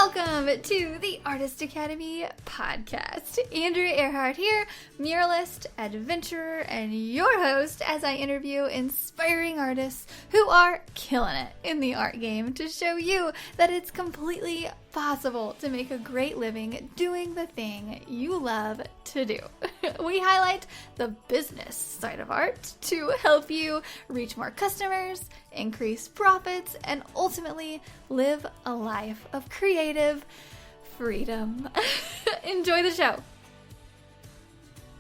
Welcome to the Artist Academy podcast. Andrea Earhart here, muralist, adventurer, and your host as I interview inspiring artists who are killing it in the art game to show you that it's completely possible to make a great living doing the thing you love to do. We highlight the business side of art to help you reach more customers, increase profits, and ultimately live a life of creative freedom. Enjoy the show.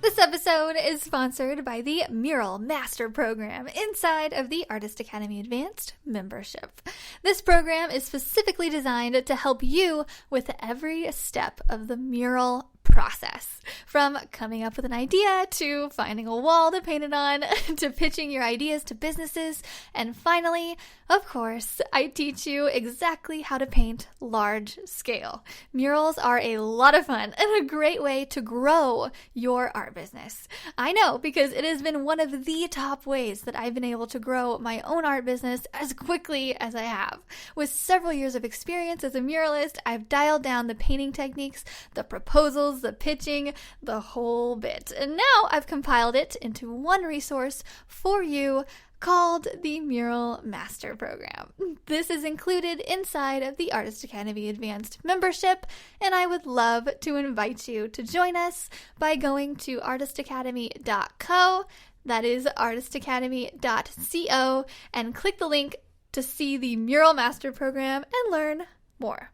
This episode is sponsored by the Mural Master Program inside of the Artist Academy Advanced membership. This program is specifically designed to help you with every step of the mural process, from coming up with an idea to finding a wall to paint it on to pitching your ideas to businesses, and finally, of course, I teach you exactly how to paint large scale. Murals are a lot of fun and a great way to grow your art business. I know, because it has been one of the top ways that I've been able to grow my own art business as quickly as I have. With several years of experience as a muralist, I've dialed down the painting techniques, the proposals, the pitching, the whole bit. And now I've compiled it into one resource for you called the Mural Master Program. This is included inside of the Artist Academy Advanced membership, and I would love to invite you to join us by going to artistacademy.co, that is artistacademy.co, and click the link to see the Mural Master Program and learn more.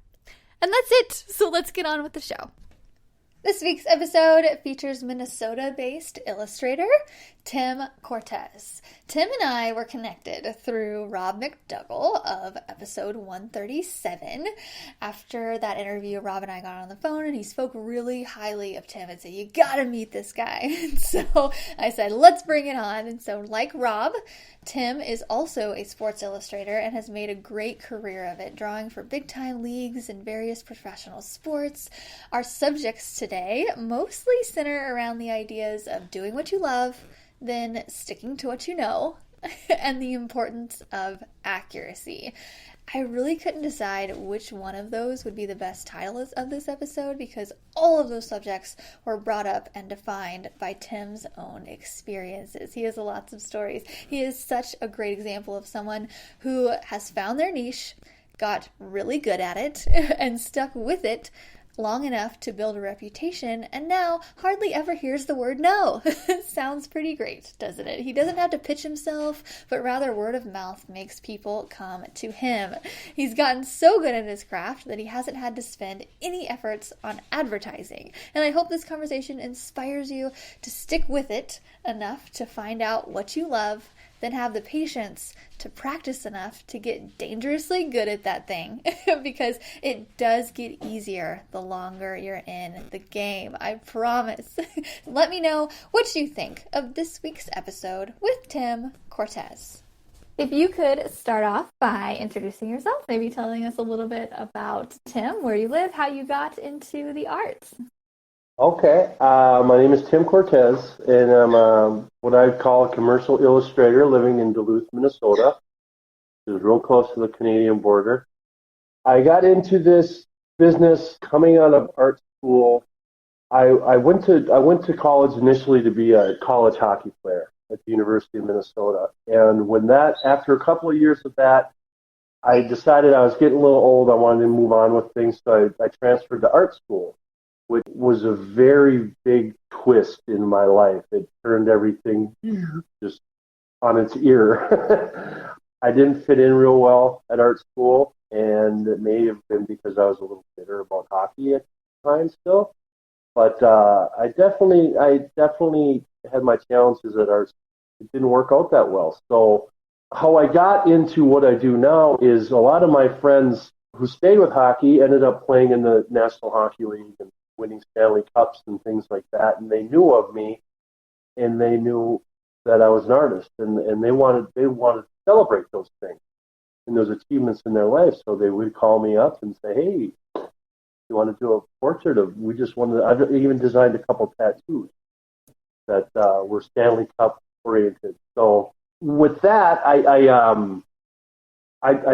And that's it, so let's get on with the show. This week's episode features Minnesota-based illustrator Tim Cortes. Tim and I were connected through Rob MacDougall of episode 137. After that interview, Rob and I got on the phone and he spoke really highly of Tim and said, "You gotta meet this guy." And so I said, let's bring it on. And so like Rob, Tim is also a sports illustrator and has made a great career of it, drawing for big-time leagues and various professional sports. Our subjects today mostly center around the ideas of doing what you love, then sticking to what you know, and the importance of accuracy. I really couldn't decide which one of those would be the best title of this episode because all of those subjects were brought up and defined by Tim's own experiences. He has lots of stories. He is such a great example of someone who has found their niche, got really good at it, and stuck with it long enough to build a reputation, and now hardly ever hears the word no. Sounds pretty great, doesn't it? He doesn't have to pitch himself, but rather word of mouth makes people come to him. He's gotten so good at his craft that he hasn't had to spend any efforts on advertising. And I hope this conversation inspires you to stick with it enough to find out what you love, then have the patience to practice enough to get dangerously good at that thing because it does get easier the longer you're in the game. I promise. Let me know what you think of this week's episode with Tim Cortes. If you could start off by introducing yourself, maybe telling us a little bit about Tim, where you live, how you got into the arts. Okay, my name is Tim Cortes, and I'm what I call a commercial illustrator living in Duluth, Minnesota, which is real close to the Canadian border. I got into this business coming out of art school. I went to college initially to be a college hockey player at the University of Minnesota, and after a couple of years of that, I decided I was getting a little old. I wanted to move on with things, so I transferred to art school, which was a very big twist in my life. It turned everything just on its ear. I didn't fit in real well at art school, and it may have been because I was a little bitter about hockey at the time still. But I definitely had my challenges at art school. It didn't work out that well. So how I got into what I do now is a lot of my friends who stayed with hockey ended up playing in the National Hockey League and winning Stanley Cups and things like that, and they knew of me, and they knew that I was an artist, and they wanted to celebrate those things and those achievements in their life. So they would call me up and say, "Hey, you want to do a portrait of?" I've even designed a couple tattoos that were Stanley Cup oriented. So with that, I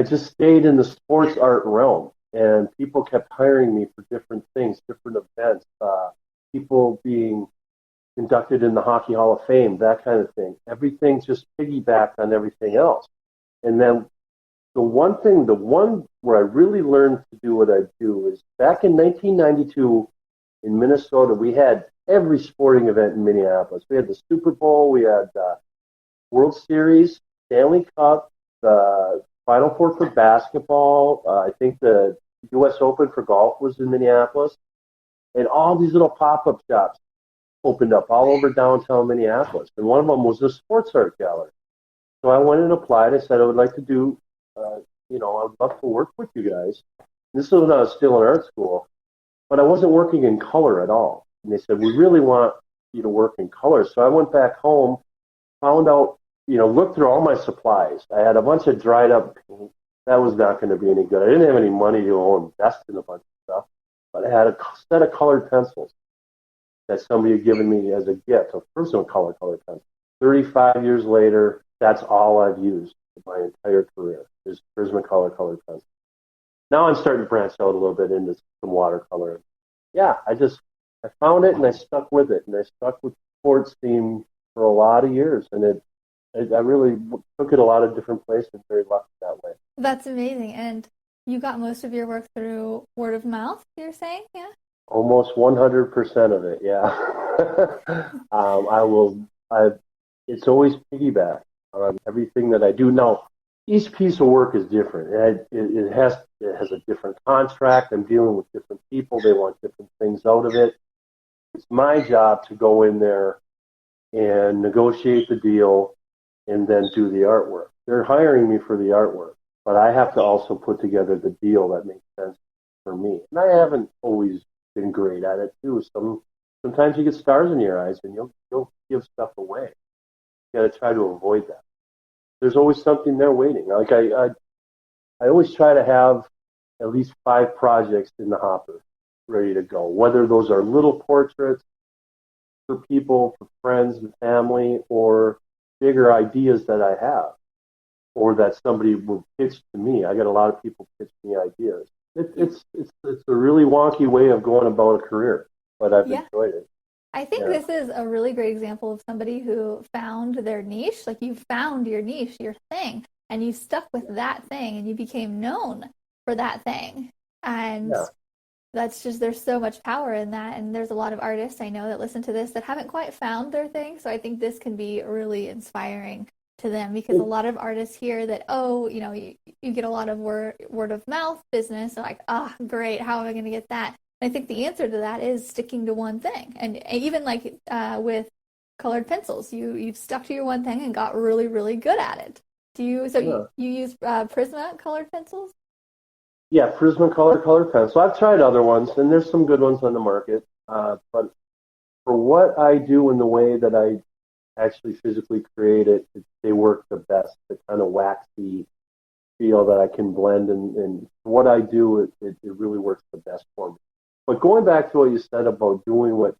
just stayed in the sports art realm. and people kept hiring me for different things, different events, people being inducted in the Hockey Hall of Fame, that kind of thing. Everything just piggybacked on everything else. And then the one where I really learned to do what I do is back in 1992 in Minnesota, we had every sporting event in Minneapolis. We had the Super Bowl, we had World Series, Stanley Cup, the Final Four for basketball. I think the U.S. Open for golf was in Minneapolis. And all these little pop-up shops opened up all over downtown Minneapolis. And one of them was the sports art gallery. So I went and applied. I said I would like to do, I'd love to work with you guys. This was when I was still in art school, but I wasn't working in color at all. And they said, we really want you to work in color. So I went back home, found out, looked through all my supplies. I had a bunch of dried up paint. That was not going to be any good. I didn't have any money to go invest in a bunch of stuff, but I had a set of colored pencils that somebody had given me as a gift, a personal colored pencil. 35 years later, that's all I've used my entire career is Prismacolor colored pencil. Now I'm starting to branch out a little bit into some watercolor. Yeah, I found it and I stuck with it, and I stuck with sports theme for a lot of years, and I really took it a lot of different places. Very lucky that way. That's amazing. And you got most of your work through word of mouth, you're saying? Yeah. Almost 100% of it, yeah. It's always piggyback on everything that I do. Now, each piece of work is different. It has a different contract. I'm dealing with different people. They want different things out of it. It's my job to go in there and negotiate the deal and then do the artwork. They're hiring me for the artwork, but I have to also put together the deal that makes sense for me. And I haven't always been great at it too. Sometimes you get stars in your eyes and you'll give stuff away. You got to try to avoid that. There's always something there waiting. Like I always try to have at least 5 projects in the hopper ready to go. Whether those are little portraits for people, for friends and family, or bigger ideas that I have, or that somebody will pitch to me. I get a lot of people pitch me ideas. It's a really wonky way of going about a career, but I've enjoyed it. I think this is a really great example of somebody who found their niche. Like, you found your niche, your thing, and you stuck with that thing, and you became known for that thing. And that's just, there's so much power in that. And there's a lot of artists I know that listen to this that haven't quite found their thing. So I think this can be really inspiring to them, because a lot of artists hear that, you get a lot of word of mouth business. So like, great, how am I going to get that? And I think the answer to that is sticking to one thing. And even like with colored pencils, you've stuck to your one thing and got really, really good at it. You use Prisma colored pencils? Yeah, Prismacolor colored pencil. I've tried other ones, and there's some good ones on the market. But for what I do and the way that I actually physically create it, they work the best. The kind of waxy feel that I can blend, and for what I do, it really works the best for me. But going back to what you said about doing what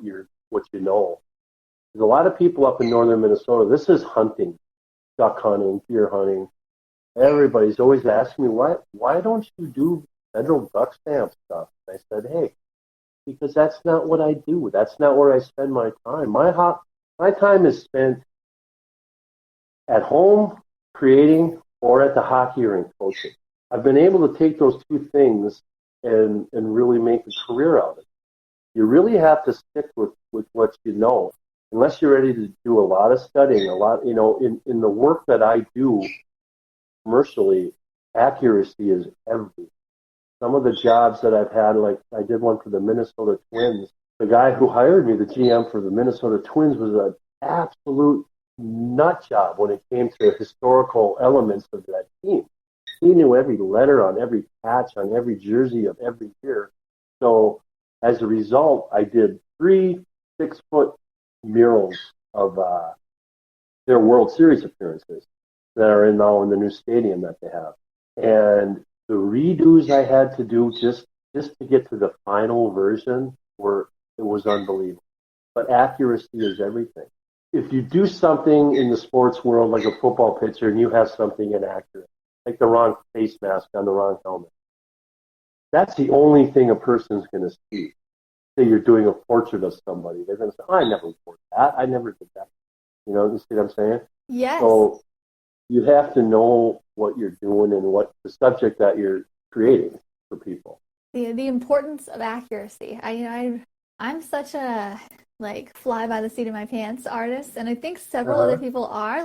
you know, there's a lot of people up in northern Minnesota. This is hunting, duck hunting, deer hunting. Everybody's always asking me, why don't you do federal duck stamp stuff? And I said, hey, because that's not what I do. That's not where I spend my time. My time is spent at home creating or at the hockey rink coaching. I've been able to take those two things and really make a career out of it. You really have to stick with what you know, unless you're ready to do a lot of studying, in the work that I do commercially, accuracy is everything. Some of the jobs that I've had, like I did one for the Minnesota Twins. The guy who hired me, the GM for the Minnesota Twins, was an absolute nut job when it came to historical elements of that team. He knew every letter on every patch, on every jersey of every year. So as a result, I did 3 6-foot murals of their World Series appearances that are now in the new stadium that they have. And the redos I had to do just to get to the final version it was unbelievable. But accuracy is everything. If you do something in the sports world, like a football pitcher, and you have something inaccurate, like the wrong face mask on the wrong helmet, that's the only thing a person's going to see. Say you're doing a portrait of somebody, they're going to say, oh, I never wore that. I never did that. You see what I'm saying? Yes. So you have to know what you're doing and what the subject that you're creating for people. The importance of accuracy. I'm such a fly by the seat of my pants artist, and I think several other people are.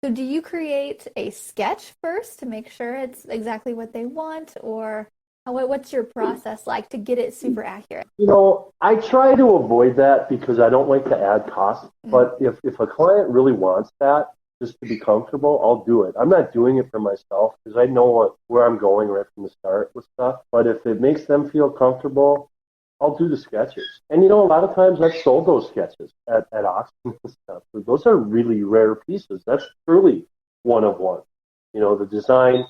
So do you create a sketch first to make sure it's exactly what they want, or what's your process like to get it super accurate? I try to avoid that because I don't like to add costs. But if a client really wants that, just to be comfortable, I'll do it. I'm not doing it for myself because I know where I'm going right from the start with stuff. But if it makes them feel comfortable, I'll do the sketches. And a lot of times I've sold those sketches at auctions and stuff. So those are really rare pieces. That's truly one of one. The design,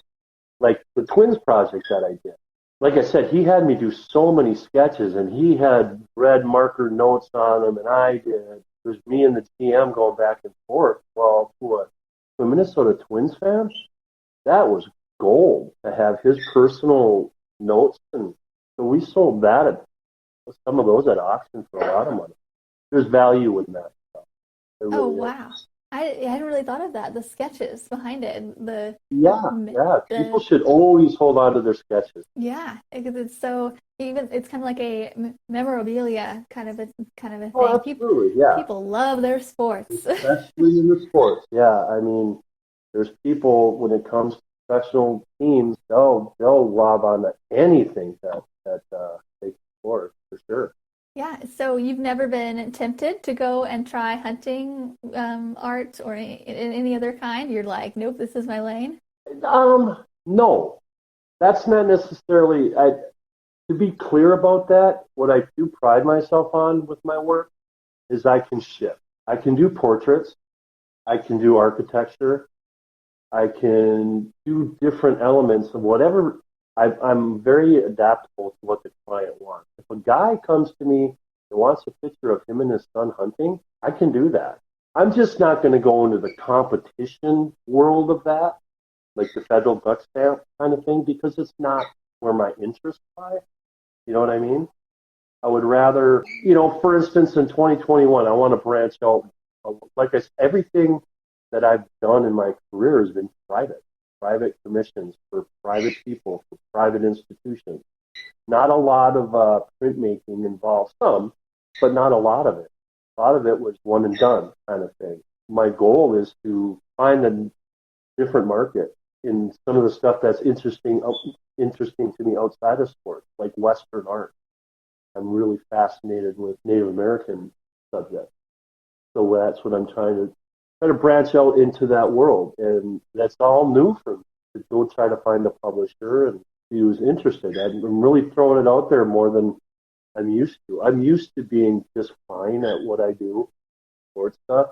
like the twins project that I did. Like I said, he had me do so many sketches, and he had red marker notes on them, and I did. It was me and the GM going back and forth. Well, to a Minnesota Twins fan, that was gold to have his personal notes. And so we sold some of those at auction for a lot of money. There's value in that stuff. Really wow. I hadn't really thought of that. The sketches behind it. People should always hold on to their sketches. Yeah, because it's so it's kind of like a memorabilia kind of a thing. Oh, absolutely, People love their sports, especially in the sports. Yeah, there's people when it comes to professional teams, they'll lob on anything that they support for sure. Yeah, so you've never been tempted to go and try hunting art or any other kind? You're like, nope, this is my lane? No, that's not necessarily. To be clear about that, what I do pride myself on with my work is I can shift. I can do portraits. I can do architecture. I can do different elements of whatever. I'm very adaptable to what the client wants. If a guy comes to me and wants a picture of him and his son hunting, I can do that. I'm just not going to go into the competition world of that, like the federal duck stamp kind of thing, because it's not where my interests lie. You know what I mean? I would rather, for instance, in 2021, I want to branch out. Like I said, everything that I've done in my career has been private commissions for private people, for private institutions. Not a lot of printmaking involved, some, but not a lot of it. A lot of it was one and done kind of thing. My goal is to find a different market in some of the stuff that's interesting to me outside of sports, like Western art. I'm really fascinated with Native American subjects. So that's what I'm trying to branch out into that world. And that's all new for me, to go try to find a publisher and see who's interested. I'm really throwing it out there more than I'm used to. I'm used to being just fine at what I do, sports stuff.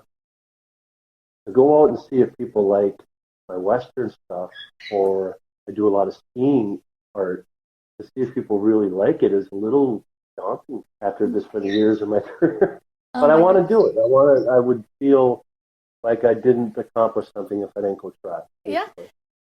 To go out and see if people like my Western stuff, or I do a lot of skiing art, to see if people really like it is a little daunting after this many years of my career. But I want to do it. I would feel like I didn't accomplish something if I didn't go try. Yeah.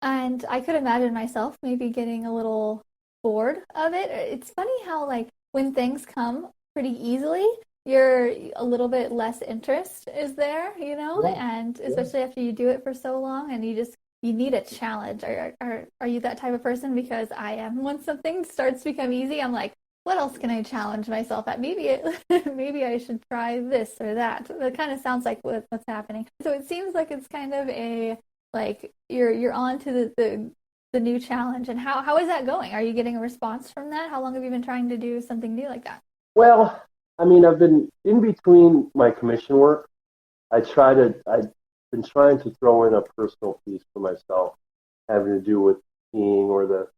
And I could imagine myself maybe getting a little bored of it. It's funny how when things come pretty easily, you're a little bit less interest is there, and especially after you do it for so long and you need a challenge. Are you that type of person? Because I am. Once something starts to become easy, I'm like, what else can I challenge myself at? Maybe I should try this or that. That kind of sounds like what's happening. So it seems like it's kind of a you're on to the new challenge. And how is that going? Are you getting a response from that? How long have you been trying to do something new like that? Well, I've been in between my commission work. I've been trying to throw in a personal piece for myself having to do with skiing or the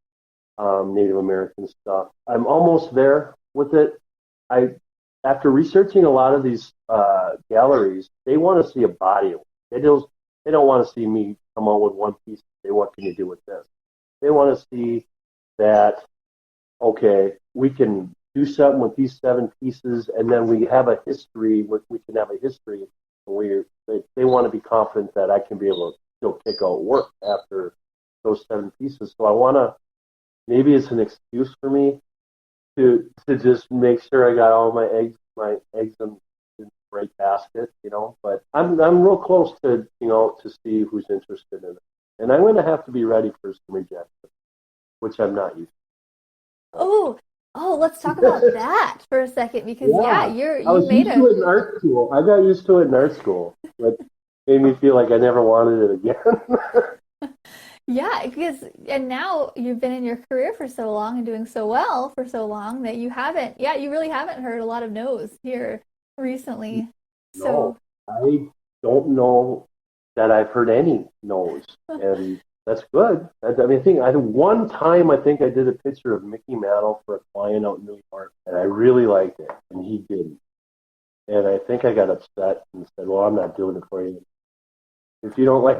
Native American stuff. I'm almost there with it. After researching a lot of these galleries, they want to see a body of work. They don't want to see me come out with one piece and say, what can you do with this? They want to see that, okay, we can do something with these 7 pieces, and then we have a history. We can have a history. They want to be confident that I can be able to still kick out work after those 7 pieces. So I want to maybe it's an excuse for me to just make sure I got all my eggs in the right basket, But I'm real close to see who's interested in it, and I'm going to have to be ready for some rejection, which I'm not used Oh, oh, let's talk about to. that for a second because yeah, Yeah, I you was made used to a it in art school. I got used to it in art school, but made me feel like I never wanted it again. yeah, because and now you've been in your career for so long and doing so well for so long that you really haven't heard a lot of no's here recently. So, No, I don't know that I've heard any no's, and that's good. I mean, I had one time I think I did a picture of Mickey Mantle for a client out in New York, and I really liked it, and he didn't. And I think I got upset and said, "Well, I'm not doing it for you. If you don't like,"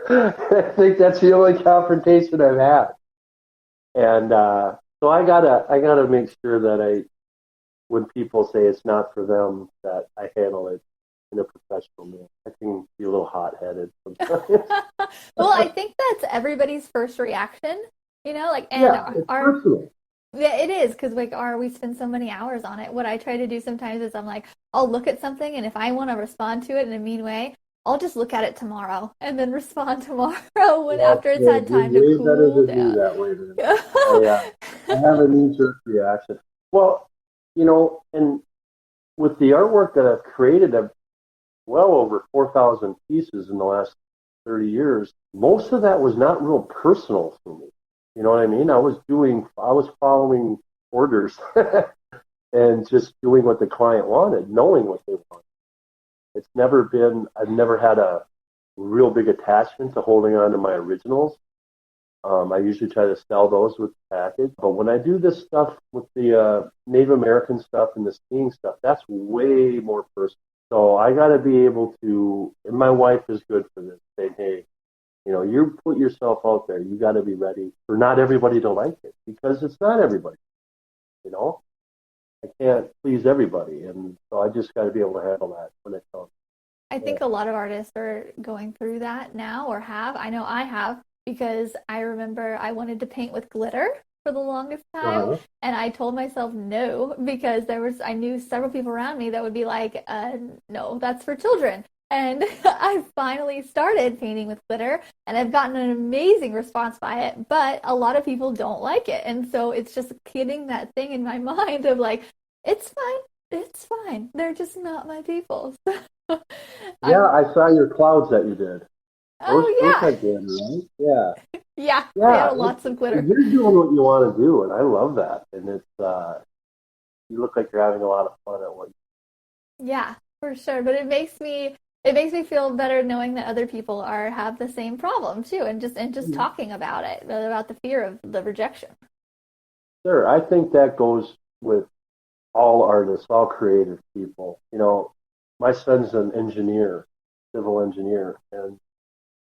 I think that's the only confrontation I've had. And so I gotta make sure that when people say it's not for them, that I handle it in a professional manner. I can be a little hot-headed sometimes. well, I think that's everybody's first reaction, like, and Yeah, it's our personal. yeah, it is because like our we spend so many hours on it. What I try to do sometimes is I'm like, I'll look at something and if I want to respond to it in a mean way, I'll just look at it tomorrow and then respond tomorrow when That's after it's good. had You're time to way better cool than me down. that way, then. I have a knee-jerk reaction. Well, and with the artwork that I've created, I've well over 4,000 pieces in the last 30 years. Most of that was not real personal for me. You know what I mean? I was following orders and just doing what the client wanted, knowing what they wanted. I've never had a real big attachment to holding on to my originals. I usually try to sell those with the package. But when I do this stuff with the Native American stuff and the skiing stuff, that's way more personal. So I got to be able to, and my wife is good for this, saying, hey, you put yourself out there. You got to be ready for not everybody to like it because it's not everybody, you know? I can't please everybody. And so I just got to be able to handle that when it comes. I Yeah. think a lot of artists are going through that now or have. I know I have because I remember I wanted to paint with glitter for the longest time Uh-huh. and I told myself no because I knew several people around me that would be like, no, that's for children. And I finally started painting with glitter and I've gotten an amazing response by it, but a lot of people don't like it. And so it's just getting that thing in my mind of like, it's fine. It's fine. They're just not my people. Yeah, I'm, I saw your clouds that you did. Those oh look yeah, like glitter, right? Yeah. yeah, they Yeah, had lots of glitter. you're doing what you want to do, and I love that. And you look like you're having a lot of fun at what. Yeah, for sure. But it makes me feel better knowing that other people have the same problem too, and just talking about it, about the fear of the rejection. Sure, I think that goes with all artists, all creative people. My son's an engineer, civil engineer, and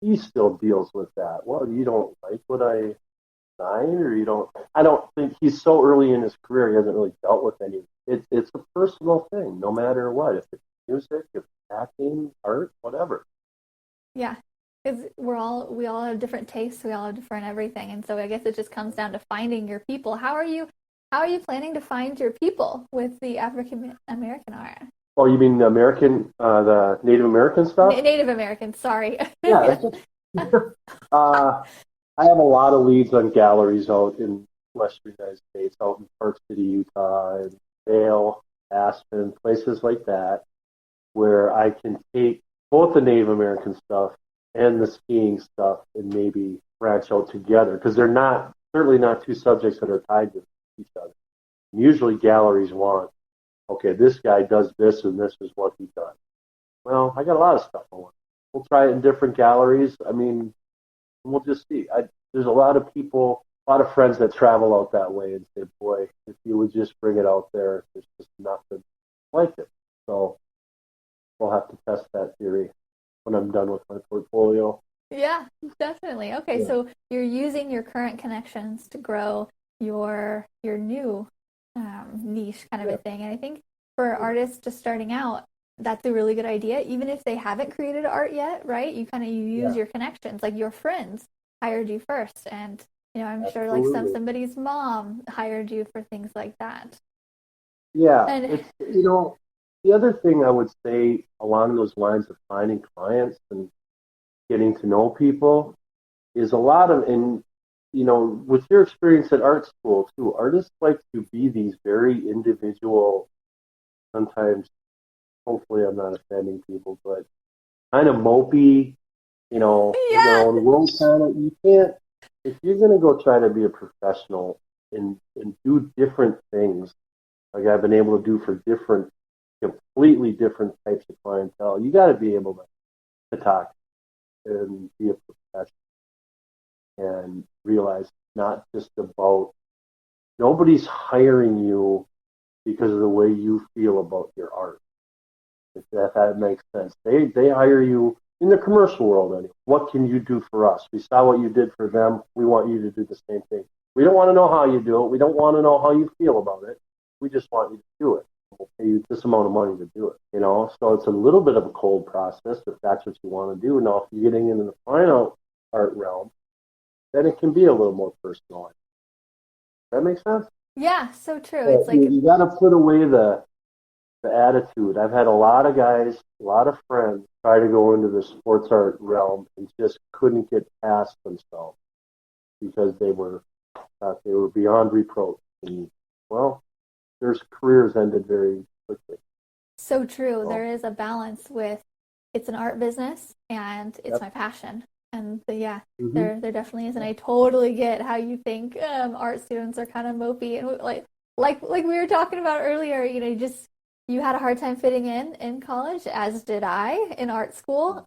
he still deals with that. Well, you don't like what I design, or you don't. I don't think he's so early in his career; he hasn't really dealt with any. It's a personal thing, no matter what. If it's music, if it's acting, art, whatever. Yeah, because we all have different tastes, we all have different everything, and so I guess it just comes down to finding your people. How are you planning to find your people with the African American art? Oh, you mean the Native American stuff? Native American, sorry. Yeah, that's uh, I have a lot of leads on galleries out in Western United States, out in Park City, Utah, and Vail, Aspen, places like that, where I can take both the Native American stuff and the skiing stuff and maybe branch out together because they're not certainly not two subjects that are tied to each other. Usually, galleries want, okay, this guy does this and this is what he does. Well, I got a lot of stuff I want. We'll try it in different galleries. I mean, we'll just see. There's a lot of people, a lot of friends that travel out that way and say, boy, if you would just bring it out there, there's just nothing like it. So we'll have to test that theory when I'm done with my portfolio. Yeah, definitely. Okay, Yeah. so you're using your current connections to grow your new niche kind of a Yeah. thing. And I think for artists just starting out, that's a really good idea. Even if they haven't created art yet, right? You use Yeah. your connections, like your friends hired you first, and I'm sure like Absolutely. somebody's mom hired you for things like that. Yeah, And it's, the other thing I would say along those lines of finding clients and getting to know people is a lot of, and with your experience at art school too, artists like to be these very individual, sometimes, hopefully I'm not offending people, but kind of mopey, in their yeah, own world kind of. You can't, if you're going to go try to be a professional and do different things, like I've been able to do for completely different types of clientele, you got to be able to talk and be a professional and realize it's not just about, nobody's hiring you because of the way you feel about your art. If that makes sense. They hire you in the commercial world anyway. What can you do for us? We saw what you did for them. We want you to do the same thing. We don't want to know how you do it. We don't want to know how you feel about it. We just want you to do it. We'll pay you this amount of money to do it. So it's a little bit of a cold process if that's what you want to do. Now, if you're getting into the fine art realm, then it can be a little more personal. That makes sense? yeah, so true. It's But like, you got to put away the attitude. I've had a lot of guys, a lot of friends try to go into the sports art realm and just couldn't get past themselves because they were beyond reproach. And well, their careers ended very quickly. so true. So, There is a balance with it's an art business and it's yep. my passion. And yeah, Mm-hmm. there definitely is. And I totally get how you think art students are kind of mopey and like we were talking about earlier, you had a hard time fitting in college, as did I in art school.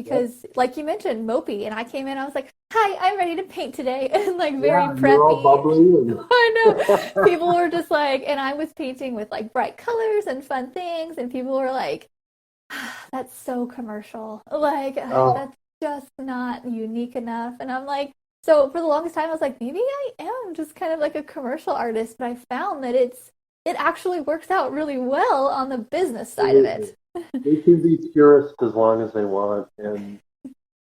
Yep. Because like you mentioned, mopey, and I came in, I was like, "Hi, I'm ready to paint today," and like very Yeah, you're all preppy. bubbly and I know. People were just like, and I was painting with like bright colors and fun things, and people were like, that's so commercial. Like, oh, that's just not unique enough. And I'm like, so for the longest time, I was like, maybe I am just kind of like a commercial artist, but I found that it actually works out really well on the business side of absolutely. it. They can be purists as long as they want and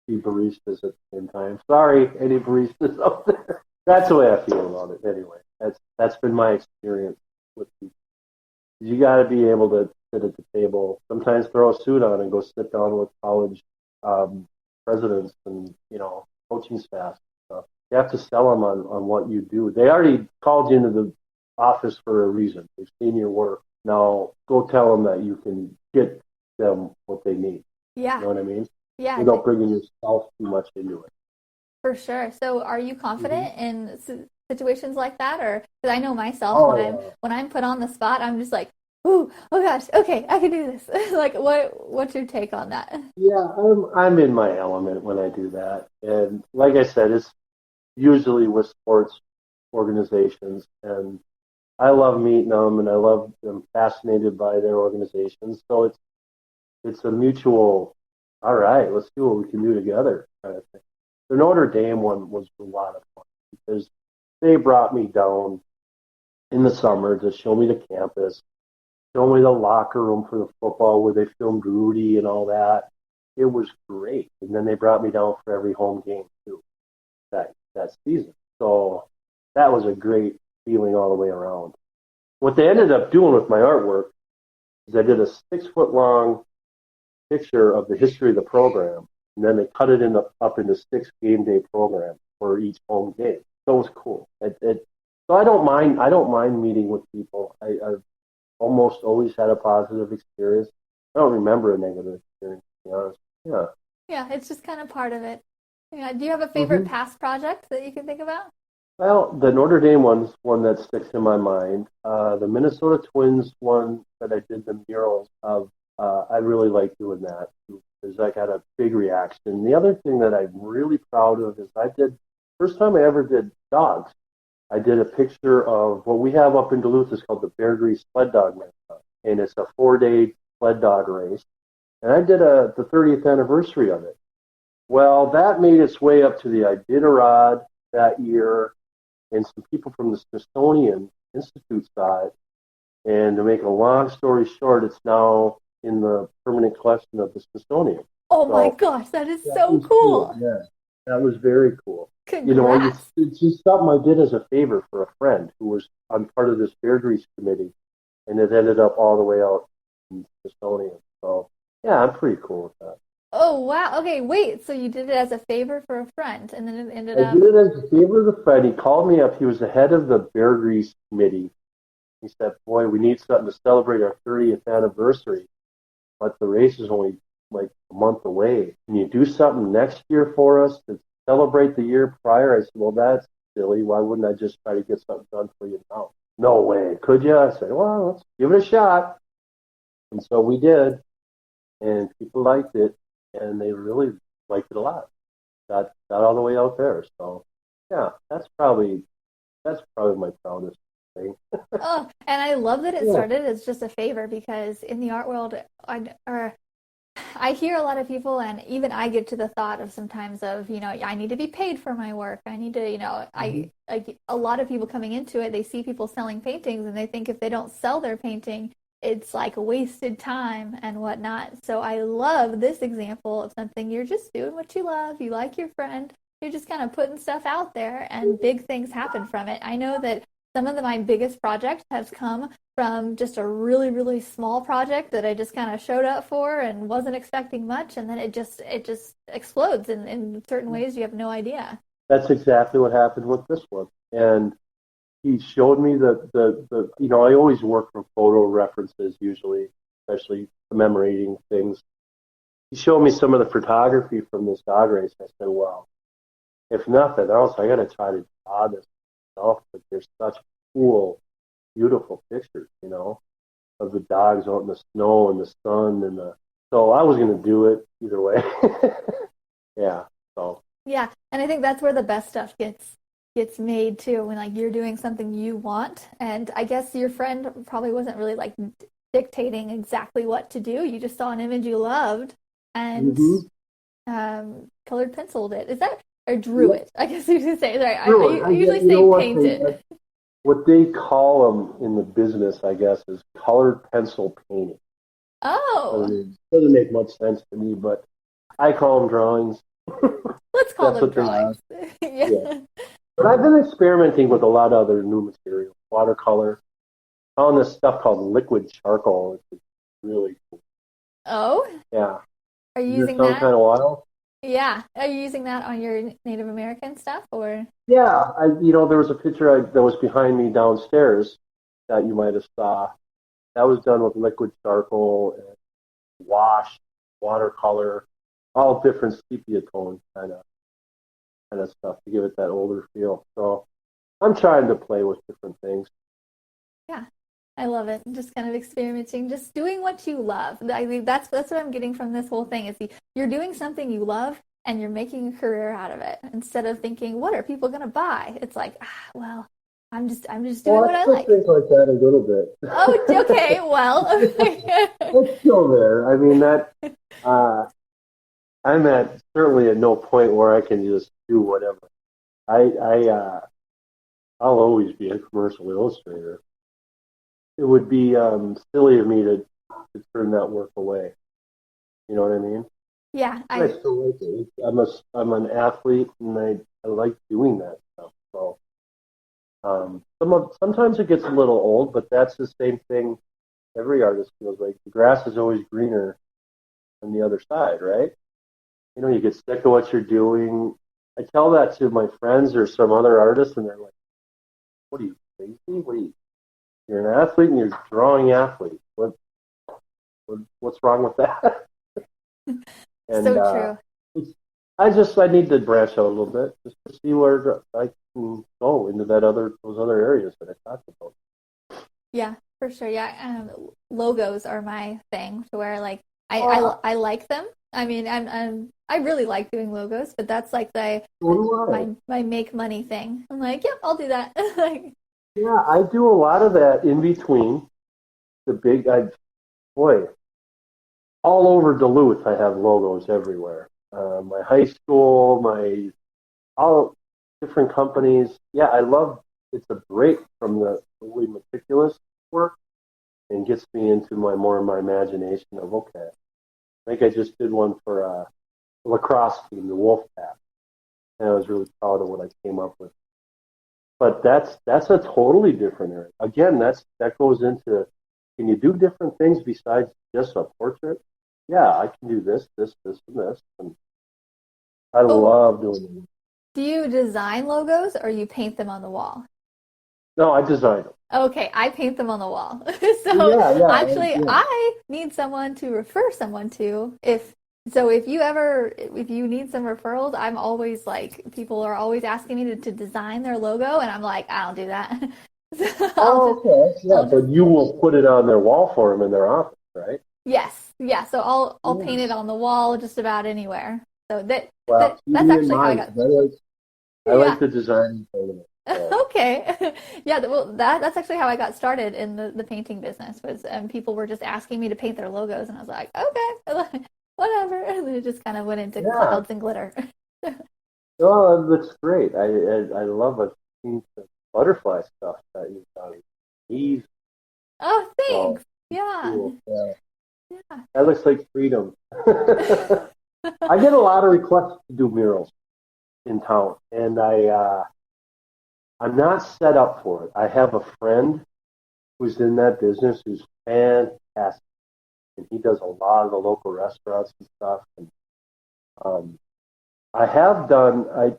be baristas at the same time. Sorry, any baristas out there. That's the way I feel about it anyway. That's been my experience with people. You got to be able to sit at the table. Sometimes throw a suit on and go sit down with college um, presidents and coaching staff. Stuff. You have to sell them on what you do. They already called you into the office for a reason. They've seen your work. Now go tell them that you can get them what they need. You Yeah, know what I mean? yeah, Without bringing yourself too much into it. for sure. So, are you Mm-hmm. confident in situations like that, or because I know myself Oh yeah. when I'm put on the spot, I'm just like, ooh, oh gosh, okay, I can do this. Like, what's your take on that? Yeah, I'm in my element when I do that. And like I said, it's usually with sports organizations, and I love meeting them, and I'm fascinated by their organizations. So it's a mutual. All right, let's see what we can do together kind of thing. The Notre Dame one was a lot of fun because they brought me down in the summer to show me the campus, show me the locker room for the football where they filmed Rudy and all that. It was great, and then they brought me down for every home game too that season. So that was a great feeling all the way around. What they ended up doing with my artwork is I did a 6 foot long picture of the history of the program, and then they cut it up into 6 game day programs for each home game. So it was cool. So I don't mind. I don't mind meeting with people. I've almost always had a positive experience. I don't remember a negative experience, to be honest. Yeah. Yeah, it's just kind of part of it. Yeah. Do you have a favorite hmm past project that you can think about? Well, the Notre Dame one's one that sticks in my mind. The Minnesota Twins one that I did the murals of, I really like doing that because I got a big reaction. The other thing that I'm really proud of is first time I ever did dogs. I did a picture of what we have up in Duluth is called the Bear Grease Sled Dog Marathon, and it's a 4 day sled dog race. And I did the 30th anniversary of it. Well, that made its way up to the Iditarod that year, and some people from the Smithsonian Institute saw it. And to make a long story short, it's now in the permanent collection of the Smithsonian. Oh my So gosh, that is that so was cool. cool. Yeah, that was very cool. Congrats. It's just something I did as a favor for a friend who was on part of this bear grease committee, and it ended up all the way out in Smithsonian. So, yeah, I'm pretty cool with that. Oh, wow. Okay, wait. So you did it as a favor for a friend, and then it ended I up. did it as a favor of a friend. He called me up. He was the head of the bear grease committee. He said, "Boy, we need something to celebrate our 30th anniversary, but the race is only like a month away. Can you do something next year for us to celebrate the year prior?" I said, "Well, that's silly. Why wouldn't I just try to get something done for you now?" "No way. Could you?" I said, "Well, let's give it a shot." And so we did, and people liked it, and they really liked it a lot. Got all the way out there. So, yeah, that's probably my proudest thing. Oh, and I love that it Yeah. started as just a favor because in the art world, I hear a lot of people, and even I get to the thought of sometimes of, I need to be paid for my work. I need to, Mhm. a lot of people coming into it, they see people selling paintings and they think if they don't sell their painting, it's like wasted time and whatnot. So I love this example of something you're just doing what you love. You like your friend. You're just kind of putting stuff out there and big things happen from it. I know that some of my biggest projects have come from just a really, really small project that I just kind of showed up for and wasn't expecting much, and then it just explodes in certain ways you have no idea. That's exactly what happened with this one. And he showed me I always work from photo references usually, especially commemorating things. He showed me some of the photography from this dog race. I said, well, if nothing else, I got to try to draw this myself. But there's such cool, beautiful pictures, of the dogs out in the snow and the sun so I was going to do it either way. Yeah. So, Yeah, and I think that's where the best stuff gets made too, when like you're doing something you want, and I guess your friend probably wasn't really like dictating exactly what to do. You just saw an image you loved and hmm colored penciled it. Is that or drew yeah, it? I guess you should say. Sorry, really. I usually You know say what painted. what they call them in the business, I guess, is colored pencil painting. Oh, Doesn't make much sense to me, but I call them drawings. let's call That's them what they are. drawings. Yeah. Yeah. But I've been experimenting with a lot of other new materials, watercolor. On this stuff called liquid charcoal. It's really cool. Oh, Yeah. are you Does it using sound that? kind of wild? Yeah. Are you using that on your Native American stuff or? Yeah. There was a picture that was behind me downstairs that you might have saw. That was done with liquid charcoal and wash, watercolor, all different sepia tone kind of stuff to give it that older feel. So I'm trying to play with different things. Yeah, I love it. Just kind of experimenting, just doing what you love. I mean, that's what I'm getting from this whole thing is you're doing something you love and you're making a career out of it instead of thinking, what are people gonna buy? It's like, well, I'm just doing Well, what I I still like. think like that a little bit. Oh, okay, well, It's still there. I mean that uh, I'm at certainly at no point where I can just do whatever. I'll always be a commercial illustrator. It would be silly of me to turn that work away. You know what I mean? yeah, But I still like it. I'm an athlete, and I like doing that stuff. So sometimes it gets a little old, but that's the same thing. Every artist feels like the grass is always greener on the other side, right? You get sick of what you're doing. I tell that to my friends or some other artists, and they're like, "What are you crazy? You're an athlete and you're drawing athletes. What's wrong with that?" And so true. I need to branch out a little bit just to see where I can go into those other areas that I talked about. Yeah, for sure. Yeah, logos are my thing to where like Ah, I like them. I mean, I really like doing logos, but that's like so do I. my make money thing. I'm like, yeah, I'll do that. Like, Yeah, I do a lot of that in between the big. Boy, all over Duluth, I have logos everywhere. My high school, my all different companies. Yeah, I love. It's a break from the really meticulous work and gets me into my imagination of okay. I think I just did one for a lacrosse team, the Wolfpack, and I was really proud of what I came up with. But that's a totally different area. Again, that goes into, can you do different things besides just a portrait? Yeah, I can do this, this, this, and this, and I Oh, love doing it. do you design logos or you paint them on the wall? No, I design them. Okay, I paint them on the wall. So Yeah, yeah, actually, yeah. I need someone to refer someone to. If you need some referrals, I'm always like, people are always asking me to design their logo, and I'm like, I don't do that. So Oh, okay. Yeah, I'll just but you will put it on their wall for them in their office, right? yes, yeah. So I'll paint Yeah. it on the wall just about anywhere. So Well, keep that's me in actually how I mind, got. 'cause I like Yeah. the design part of it. So, Okay. Yeah, well that's actually how I got started in the painting business was people were just asking me to paint their logos and I was like, okay, whatever. And then it just kind of went into yeah, clouds and glitter. oh, that's great. I love it. The butterfly stuff that you've done. He's Oh, so thanks. Yeah. cool. Yeah, Yeah. that looks like freedom. I get a lot of requests to do murals in town, and I'm not set up for it. I have a friend who's in that business who's fantastic, and he does a lot of the local restaurants and stuff. And um, I have done. I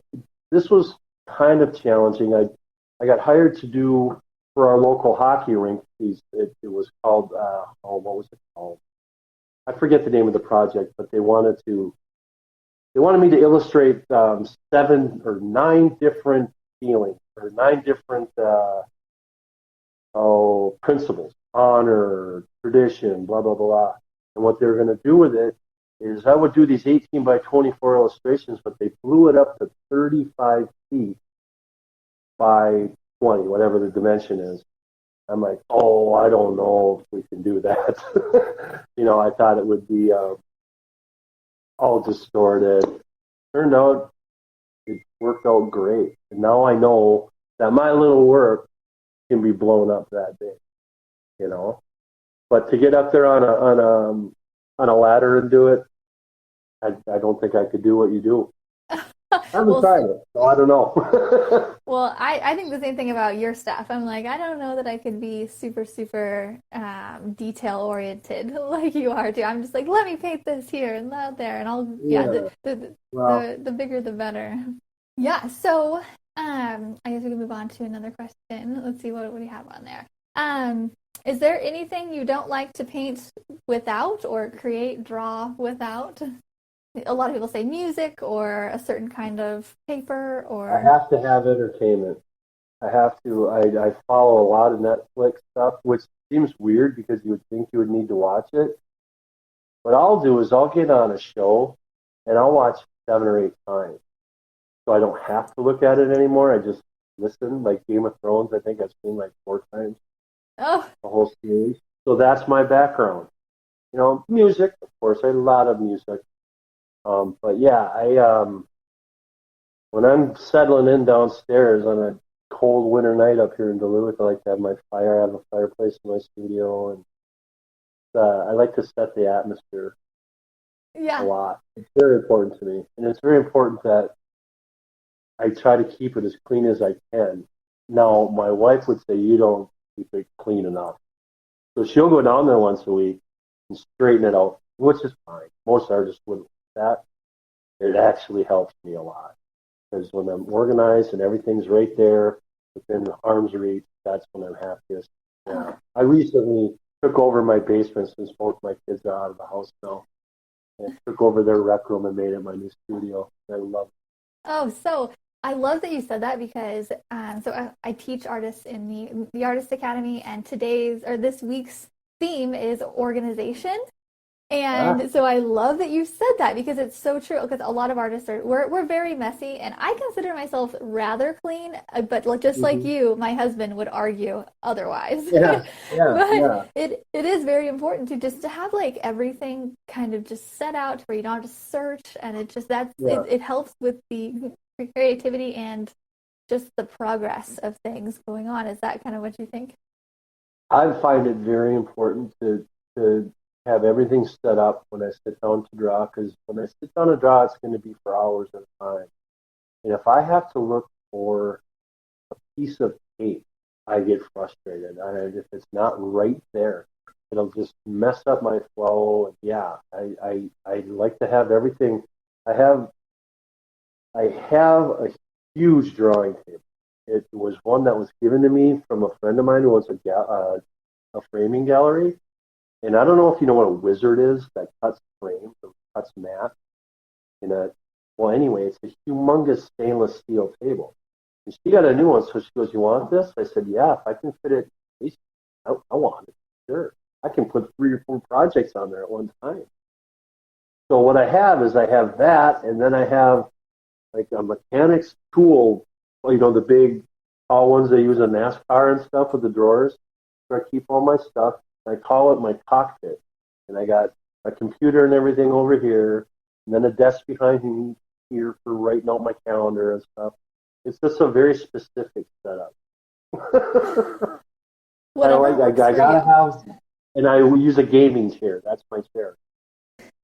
This was kind of challenging. I got hired to do for our local hockey rink. It was called what was it called? I forget the name of the project, but they wanted me to illustrate 7 or 9 different feelings or 9 different principles, honor, tradition, blah blah blah. And what they were going to do with it is I would do these 18 by 24 illustrations, but they blew it up to 35 feet by 20, whatever the dimension is. I'm like, oh, I don't know if we can do that. I thought it would be all distorted. Turned out it worked out great. And now I know that my little work can be blown up that big, you know. But to get up there on a ladder and do it, I don't think I could do what you do. I haven't Well, tried it, so I don't know. well, I think the same thing about your stuff. I'm like, I don't know that I could be super, super detail oriented like you are too. I'm just like, let me paint this here and that there, and I'll yeah, Yeah. Well, the bigger the better. Yeah. So I guess we can move on to another question. Let's see what do you have on there. Is there anything you don't like to paint without or create, draw without? A lot of people say music or a certain kind of paper I or have to have entertainment. I have to. I follow a lot of Netflix stuff, which seems weird because you would think you would need to watch it. What I'll do is I'll get on a show and I'll watch 7 or 8 times. So I don't have to look at it anymore. I just listen. Like Game of Thrones, I think I've seen like 4 times oh the whole series. So that's my background. Music, of course, a lot of music. But yeah, when I'm settling in downstairs on a cold winter night up here in Duluth, I like to have my fire. I have a fireplace in my studio, and I like to set the atmosphere a yeah. lot. It's very important to me, and it's very important that I try to keep it as clean as I can. Now, my wife would say you don't keep it clean enough, so she'll go down there once a week and straighten it out, which is fine. Most artists wouldn't do that. It actually helps me a lot because when I'm organized and everything's right there within arm's reach, that's when I'm happiest. Oh, Yeah, I recently took over my basement since both my kids are out of the house now, and took over their rec room and made it my new studio. I love it. oh, so I love that you said that because I teach artists in the Artist Academy, and today's or this week's theme is organization. Ah, And so I love that you said that because it's so true. Because a lot of artists we're very messy, and I consider myself rather clean. But just like hmm, you, my husband would argue otherwise. yeah, yeah, But yeah, it is very important to have like everything kind of just set out where you don't have to search, and yeah. it helps with the creativity and just the progress of things going on. Is that kind of what you think? I find it very important to have everything set up when I sit down to draw because when I sit down to draw, it's going to be for hours at a time. And if I have to look for a piece of tape, I get frustrated. If it's not right there, it'll just mess up my flow. And yeah, I like to have everything. I have I have a huge drawing table. It was one that was given to me from a friend of mine who owns a framing gallery. And I don't know if you know what a wizard is that cuts frames or cuts mat. Well, anyway, it's a humongous stainless steel table. And she got a new one, so she goes, "You want this?" I said, "Yeah, if I can fit it, I want it. Sure. I can put 3 or 4 projects on there at one time." So what I have that, and then I have like a mechanics tool, the big tall ones they use in NASCAR and stuff with the drawers, where I keep all my stuff. I call it my cockpit. And I got a computer and everything over here, and then a desk behind me here for writing out my calendar and stuff. It's just a very specific setup. I gotta have, and I use a gaming chair. That's my chair.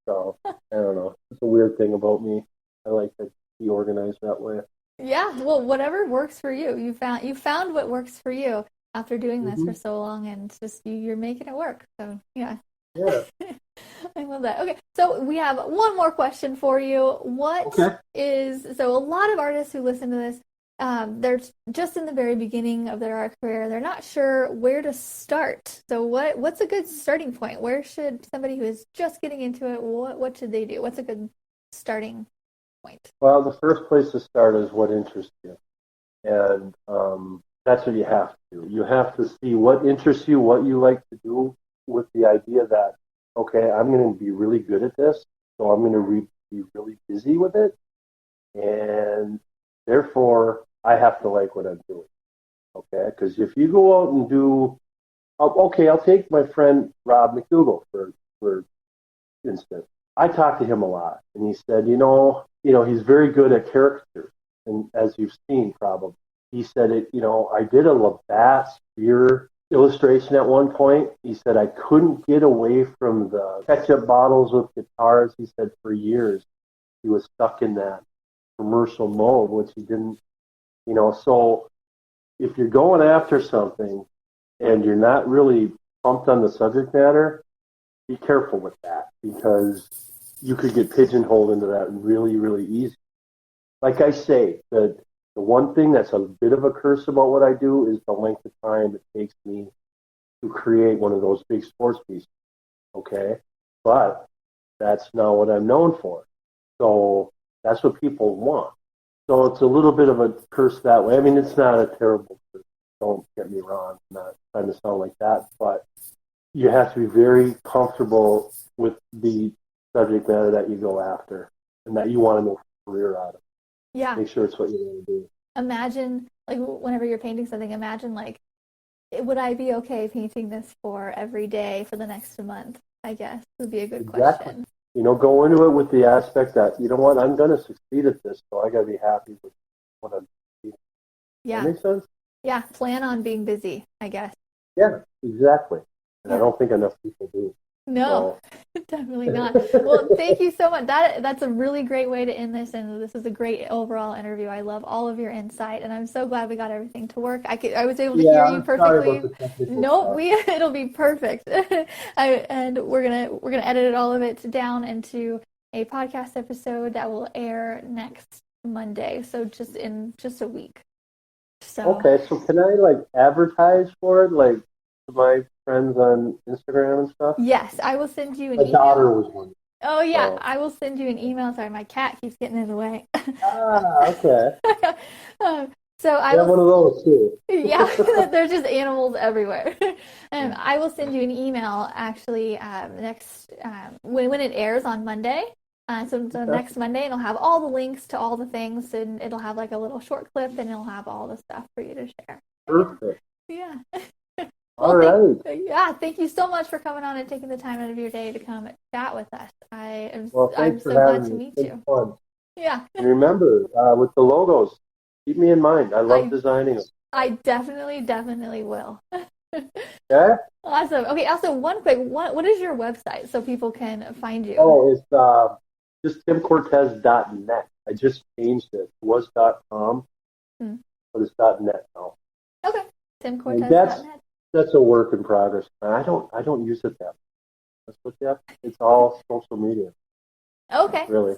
So I don't know. It's a weird thing about me. I like to be organized that way. Yeah, well, whatever works for you. You found what works for you after doing this for Mm-hmm. so long, and just you're making it work. So yeah. Yeah. I love that. Okay, so we have one more question for you. So a lot of artists who listen to this, they're just in the very beginning of their art career. They're not sure where to start. So what's a good starting point? Where should somebody who is just getting into it, what should they do? What's a good starting point? Well, the first place to start is what interests you. And that's what you have to do. You have to see what interests you, what you like to do, with the idea that, okay, I'm going to be really good at this, so I'm going to be really busy with it, and therefore I have to like what I'm doing. Okay, because if you go out and I'll take my friend Rob MacDougall for instance. I talked to him a lot, and he said, he's very good at characters, and as you've seen probably, he said it. I did a Labatt's beer illustration at one point. He said I couldn't get away from the ketchup bottles with guitars. He said for years he was stuck in that commercial mode, which he didn't. So if you're going after something and you're not really pumped on the subject matter, be careful with that, because you could get pigeonholed into that really, really easy. Like I say, the one thing that's a bit of a curse about what I do is the length of time it takes me to create one of those big sports pieces. Okay? But that's not what I'm known for. So that's what people want. So it's a little bit of a curse that way. I mean, it's not a terrible curse. Don't get me wrong. I'm not trying to sound like that. But you have to be very comfortable with the subject matter that you go after and that you want to make a career out of. Yeah. Make sure it's what you want to do. Imagine, like, whenever you're painting something, imagine, like, would I be okay painting this for every day for the next month? I guess would be a good question. Go into it with the aspect that, you know what, I'm going to succeed at this, so I got to be happy with what I'm doing. Yeah. That makes sense? Yeah, plan on being busy, I guess. Yeah, exactly. And I don't think enough people do. No, definitely not. Well, thank you so much. That's a really great way to end this, and this is a great overall interview. I love all of your insight, and I'm so glad we got everything to work. I was able to hear you perfectly. Nope, it'll be perfect. And we're gonna edit all of it down into a podcast episode that will air next Monday. So just in a week. So okay, so can I advertise for it, to my friends on Instagram and stuff? Yes, I will send you an email. My daughter was one. Oh, yeah, I will send you an email. Sorry, my cat keeps getting in the way. Okay. So I have one of those too. Yeah, there's just animals everywhere. I will send you an email actually next when it airs on Monday. So next Monday, it'll have all the links to all the things, and it'll have like a little short clip, and it'll have all the stuff for you to share. Perfect. Yeah. All right. Thank you so much for coming on and taking the time out of your day to come chat with us. I'm so glad to meet you. Fun. Yeah. And remember, with the logos, keep me in mind. I love designing them. I definitely will. Okay? Awesome. Okay, also what is your website so people can find you? Oh, it's just timcortes.net. I just changed it. It was .com, but it's .net now. Okay. And TimCortes.net. that's a work in progress. I don't use it that much. Let's look at it's all social media. Okay. Really.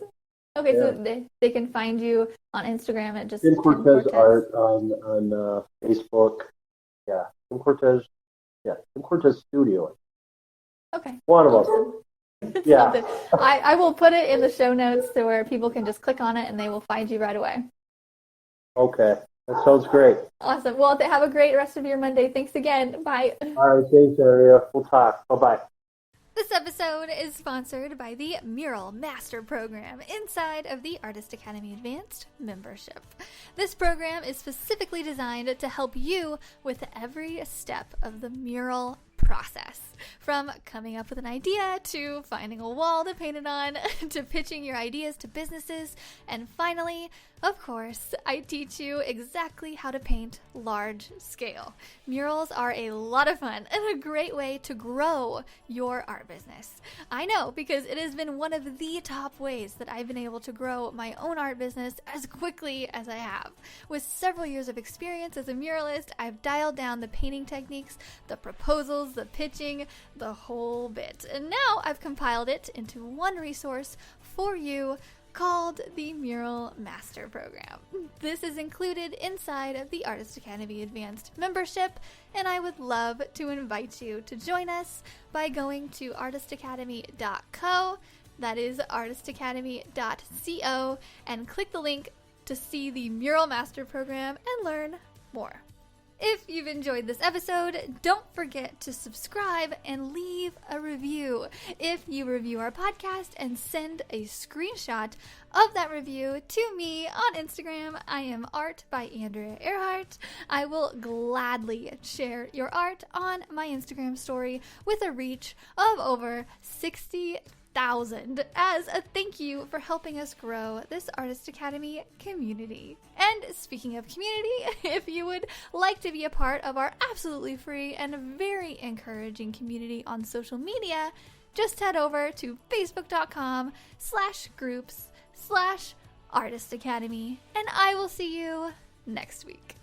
Okay, Yeah. so they can find you on Instagram at just Tim Tim Cortes Cortes. Art on Facebook. Yeah, Tim Cortes. Yeah, Tim Cortes Studio. Okay. One of them. Awesome. Yeah. I will put it in the show notes so where people can just click on it and they will find you right away. Okay, that sounds great. Awesome. Well, have a great rest of your Monday. Thanks again. Bye. All right, thanks, Aria. We'll talk. Bye-bye. This episode is sponsored by the Mural Master Program inside of the Artist Academy Advanced membership. This program is specifically designed to help you with every step of the mural process. From coming up with an idea, to finding a wall to paint it on, to pitching your ideas to businesses, and finally, of course, I teach you exactly how to paint large scale. Murals are a lot of fun and a great way to grow your art business. I know, because it has been one of the top ways that I've been able to grow my own art business as quickly as I have. With several years of experience as a muralist, I've dialed down the painting techniques, the proposals, the pitching, the whole bit. And now I've compiled it into one resource for you called the Mural Master Program. This is included inside of the Artist Academy Advanced membership, and I would love to invite you to join us by going to artistacademy.co, that is artistacademy.co, and click the link to see the Mural Master Program and learn more. If you've enjoyed this episode, don't forget to subscribe and leave a review. If you review our podcast and send a screenshot of that review to me on Instagram, I am Art by Andrea Earhart. I will gladly share your art on my Instagram story with a reach of over 60,000 as a thank you for helping us grow this Artist Academy community. And speaking of community, if you would like to be a part of our absolutely free and very encouraging community on social media, just head over to facebook.com/groups/Artist Academy, and I will see you next week.